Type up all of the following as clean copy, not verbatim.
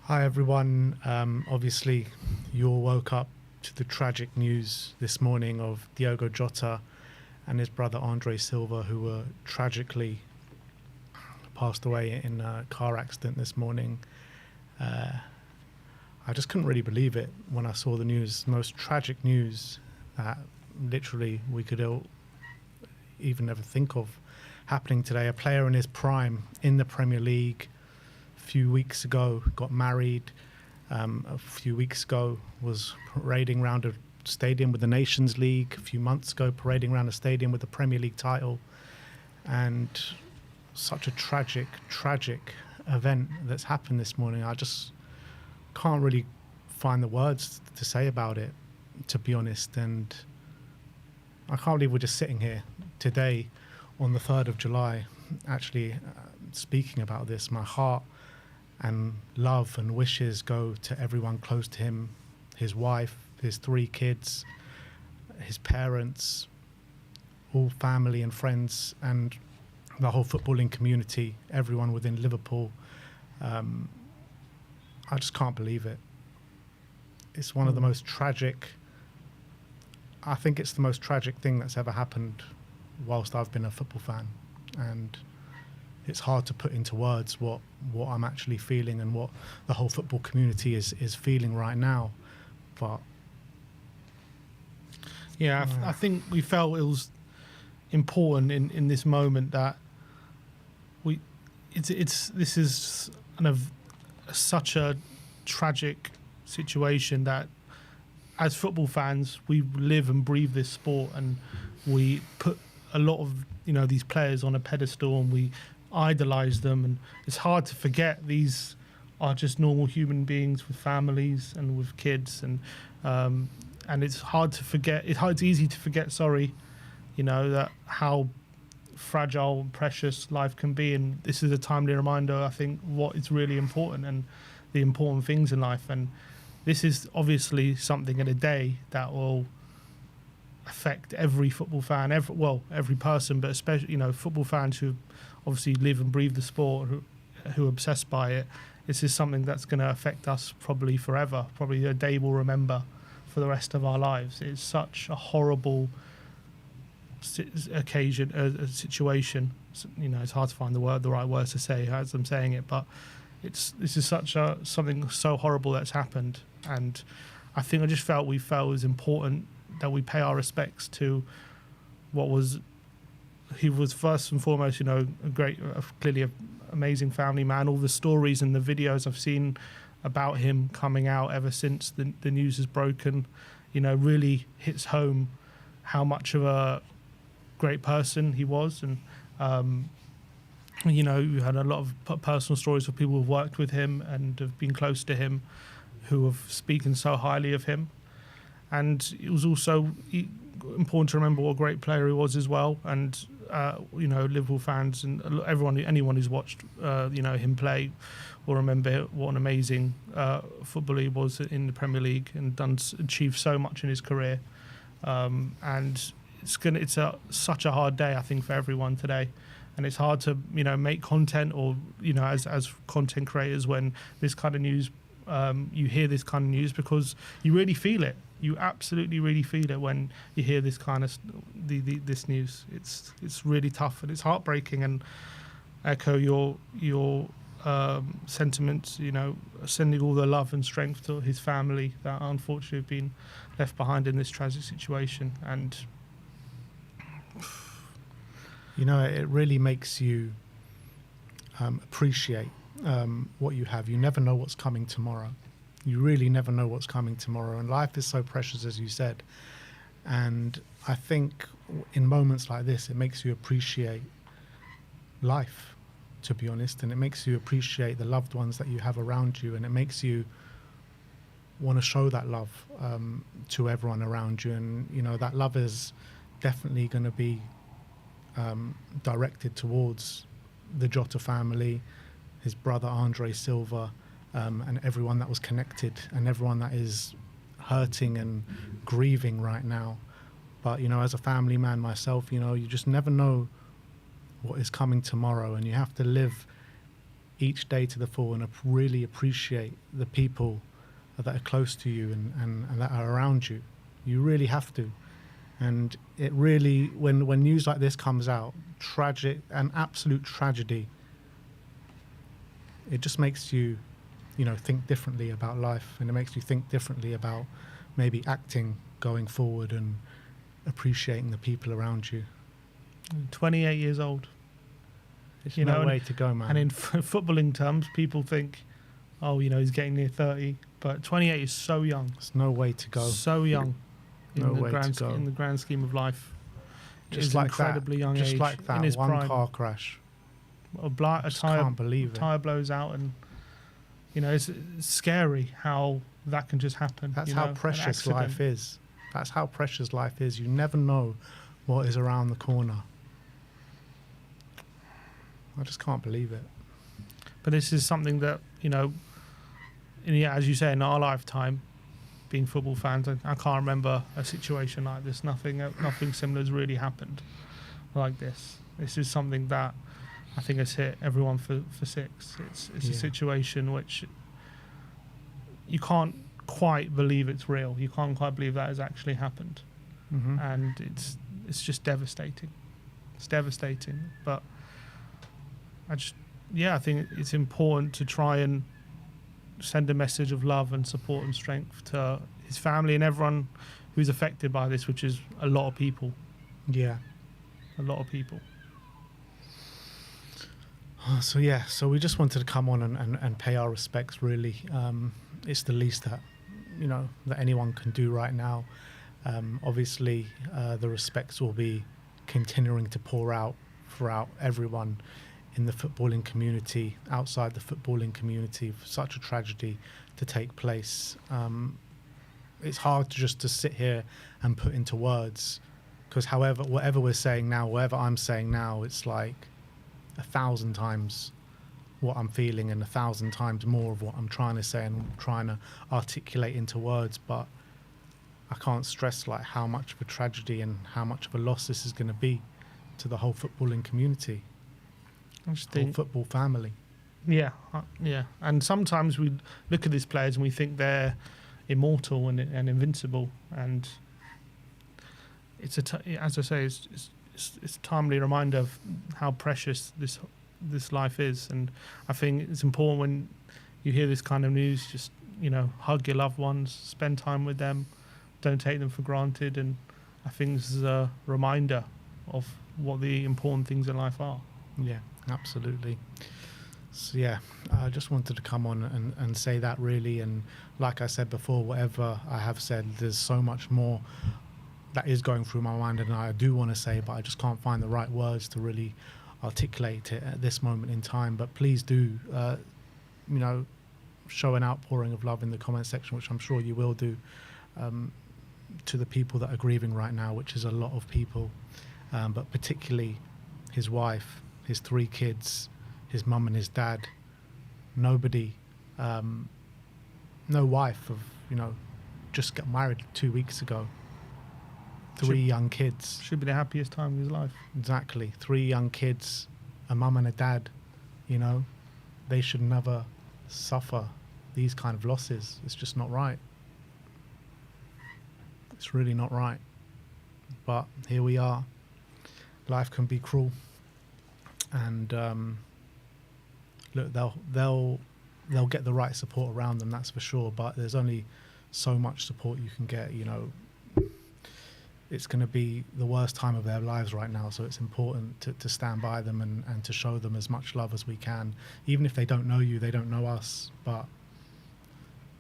Hi everyone. Obviously, you all woke up to the tragic news this morning of Diogo Jota and his brother Andre Silva, who were tragically passed away in a car accident this morning. I just couldn't really believe it when I saw the news. Most tragic news that literally we could even never think of happening today. A player in his prime in the Premier League. Few weeks ago got married, a few weeks ago was parading around a stadium with the Nations League, a few months ago parading around a stadium with the Premier League title, and such a tragic event that's happened this morning. I just can't really find the words to say about it, to be honest, and I can't believe we're just sitting here today on the 3rd of July actually speaking about this. My heart and love and wishes go to everyone close to him, his wife, his 3 kids, his parents, all family and friends, and the whole footballing community, everyone within Liverpool. I just can't believe it. It's one of the most tragic, I think it's the most tragic thing that's ever happened whilst I've been a football fan. And it's hard to put into words what I'm actually feeling and what the whole football community is feeling right now. But yeah, I think we felt it was important in this moment that this is kind of such a tragic situation that as football fans we live and breathe this sport, and we put a lot of these players on a pedestal and we idolize them, and it's hard to forget these are just normal human beings with families and with kids, and it's hard to forget. It's easy to forget. That how fragile and precious life can be, and this is a timely reminder. I think what is really important and the important things in life, and this is obviously something in a day that will affect every football fan, every person, but especially football fans who obviously live and breathe the sport, who are obsessed by it. This is something that's going to affect us probably forever, probably a day we'll remember for the rest of our lives. It's such a horrible situation. It's hard to find the right words to say as I'm saying it, but this is something so horrible that's happened, and I think we felt it was important that we pay our respects to he was first and foremost, clearly an amazing family man. All the stories and the videos I've seen about him coming out ever since the news has broken, really hits home how much of a great person he was. And, we had a lot of personal stories of people who've worked with him and have been close to him who have spoken so highly of him. And it was also important to remember what a great player he was as well. And Liverpool fans and anyone who's watched him play will remember what an amazing footballer he was in the Premier League and achieved so much in his career. And it's such a hard day, I think, for everyone today. And it's hard to make content or as content creators when this kind of news you hear this kind of news, because you really feel it. You absolutely really feel it when you hear this kind of this news. It's really tough and it's heartbreaking, and echo your sentiments. Sending all the love and strength to his family that unfortunately have been left behind in this tragic situation. And it really makes you appreciate what you have. You never know what's coming tomorrow. You really never know what's coming tomorrow, and life is so precious, as you said. And I think in moments like this, it makes you appreciate life, to be honest, and it makes you appreciate the loved ones that you have around you, and it makes you want to show that love to everyone around you. And that love is definitely going to be directed towards the Jota family, his brother Andre Silva, and everyone that was connected and everyone that is hurting and grieving right now. But as a family man myself, you just never know what is coming tomorrow, and you have to live each day to the full and really appreciate the people that are close to you and that are around you. You really have to. And it really, when news like this comes out, tragic, an absolute tragedy, it just makes you, think differently about life, and it makes you think differently about maybe acting going forward and appreciating the people around you. 28 years old. It's no way to go, man. And in footballing terms, people think, oh, he's getting near 30, but 28 is so young. It's no way to go. So young. No way to go. In the grand scheme of life. Just like incredibly that. Young just age. like that. In his One prime. car crash. A can't believe it. tire blows out, and it's scary how that can just happen. That's how precious life is. That's how precious life is. You never know what is around the corner. I just can't believe it. But this is something that as you say, in our lifetime, being football fans, I can't remember a situation like this. Nothing similar has really happened like this. This is something that I think has hit everyone for six. It's a situation which you can't quite believe it's real. You can't quite believe that has actually happened, and it's just devastating. It's devastating. But I think it's important to try and send a message of love and support and strength to his family and everyone who's affected by this, which is a lot of people. Yeah. A lot of people. So we just wanted to come on and pay our respects, really. It's the least that, that anyone can do right now. Obviously, the respects will be continuing to pour out throughout everyone in the footballing community, outside the footballing community, for such a tragedy to take place. It's hard to sit here and put into words, because whatever we're saying now, whatever I'm saying now, it's like 1,000 times what I'm feeling and 1,000 times more of what I'm trying to say and trying to articulate into words. But I can't stress how much of a tragedy and how much of a loss this is going to be to the whole footballing community. I just think, whole football family. Yeah. And sometimes we look at these players and we think they're immortal and invincible, and it's as I say, it's a timely reminder of how precious this life is. And I think it's important when you hear this kind of news, just hug your loved ones, spend time with them, don't take them for granted. And I think this is a reminder of what the important things in life are. Yeah, absolutely. So I just wanted to come on and say that, really. And like I said before, whatever I have said, there's so much more that is going through my mind and I do want to say, but I just can't find the right words to really articulate it at this moment in time. But please do, show an outpouring of love in the comment section, which I'm sure you will do, to the people that are grieving right now, which is a lot of people, but particularly his wife, his 3 kids, his mum and his dad. Nobody, no wife of, just got married 2 weeks ago. 3 young kids. Should be the happiest time of his life. Exactly. 3 young kids, a mum and a dad, they should never suffer these kind of losses. It's just not right. It's really not right. But here we are. Life can be cruel. And look, they'll get the right support around them, that's for sure. But there's only so much support you can get. It's going to be the worst time of their lives right now, so it's important to stand by them and to show them as much love as we can. Even if they don't know you, they don't know us, but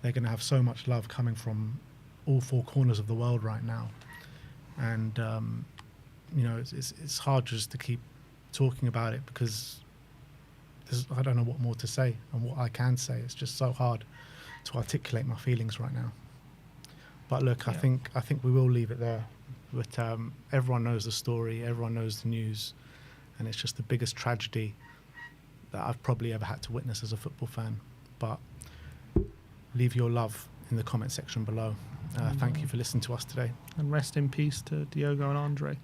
they're going to have so much love coming from all 4 corners of the world right now. And it's hard just to keep talking about it, because I don't know what more to say, and what I can say, it's just so hard to articulate my feelings right now. But look, yeah. I think we will leave it there. But everyone knows the story, everyone knows the news, and it's just the biggest tragedy that I've probably ever had to witness as a football fan. But leave your love in the comment section below. Thank you for listening to us today. And rest in peace to Diogo and Andre.